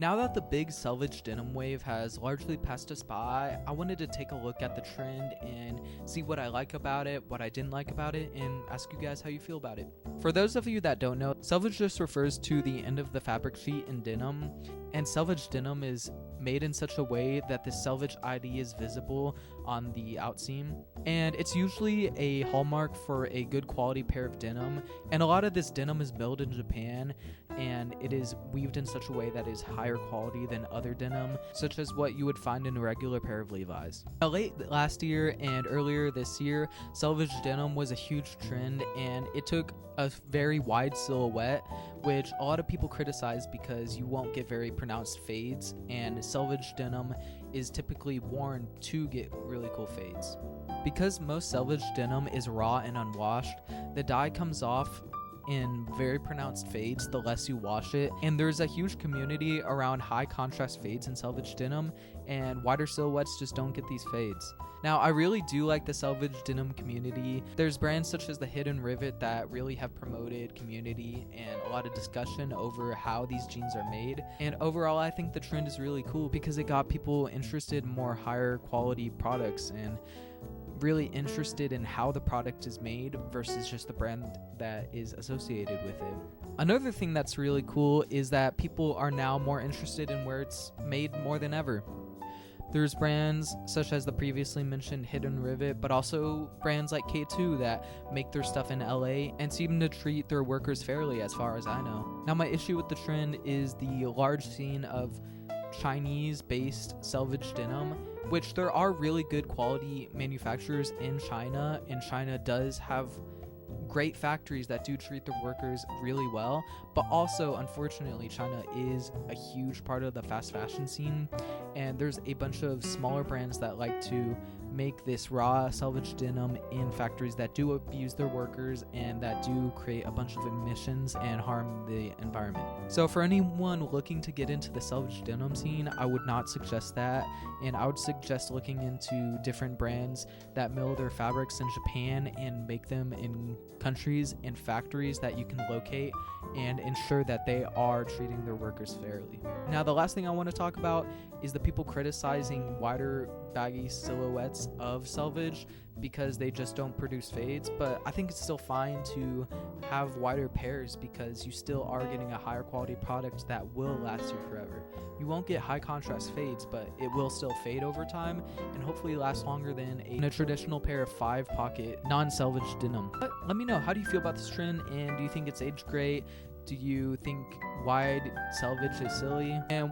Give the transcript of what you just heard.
Now that the big Selvedge Denim wave has largely passed us by, I wanted to take a look at the trend and see what I like about it, what I didn't like about it, and ask you guys how you feel about it. For those of you that don't know, Selvedge just refers to the end of the fabric sheet in denim, and Selvedge Denim is made in such a way that the Selvedge ID is visible on the outseam, and it's usually a hallmark for a good quality pair of denim, and a lot of this denim is milled in Japan, and it is weaved in such a way that is higher quality than other denim, such as what you would find in a regular pair of Levi's. Now, late last year and earlier this year, Selvedge Denim was a huge trend, and it took a very wide silhouette, which a lot of people criticize because you won't get very pronounced fades, and Selvedge Denim is typically worn to get really cool fades. Because most Selvedge Denim is raw and unwashed, the dye comes off in very pronounced fades the less you wash it, and there's a huge community around high contrast fades in Selvedge Denim, and wider silhouettes just don't get these fades. Now, I really do like the Selvedge Denim community. There's brands such as the Hidden Rivet that really have promoted community and a lot of discussion over how these jeans are made, and overall I think the trend is really cool because it got people interested in more higher quality products and really interested in how the product is made versus just the brand that is associated with it. Another thing that's really cool is that people are now more interested in where it's made more than ever. There's brands such as the previously mentioned Hidden Rivet, but also brands like K2 that make their stuff in LA and seem to treat their workers fairly as far as I know. Now, my issue with the trend is the large scene of Chinese-based Selvedge Denim, which there are really good quality manufacturers in China, and China does have great factories that do treat their workers really well, but also unfortunately China is a huge part of the fast fashion scene, and there's a bunch of smaller brands that like to make this raw Selvedge Denim in factories that do abuse their workers and that do create a bunch of emissions and harm the environment. So for anyone looking to get into the Selvedge Denim scene, I would not suggest that, and I would suggest looking into different brands that mill their fabrics in Japan and make them in countries and factories that you can locate and ensure that they are treating their workers fairly. Now, the last thing I want to talk about is the people criticizing wider baggy silhouettes of Selvedge because they just don't produce fades, but I think it's still fine to have wider pairs because you still are getting a higher quality product that will last you forever. You won't get high contrast fades, but it will still fade over time and hopefully last longer than a traditional pair of 5-pocket non-Selvedge denim. But let me know, how do you feel about this trend, and do you think it's aged great? Do you think wide Selvedge is silly? And what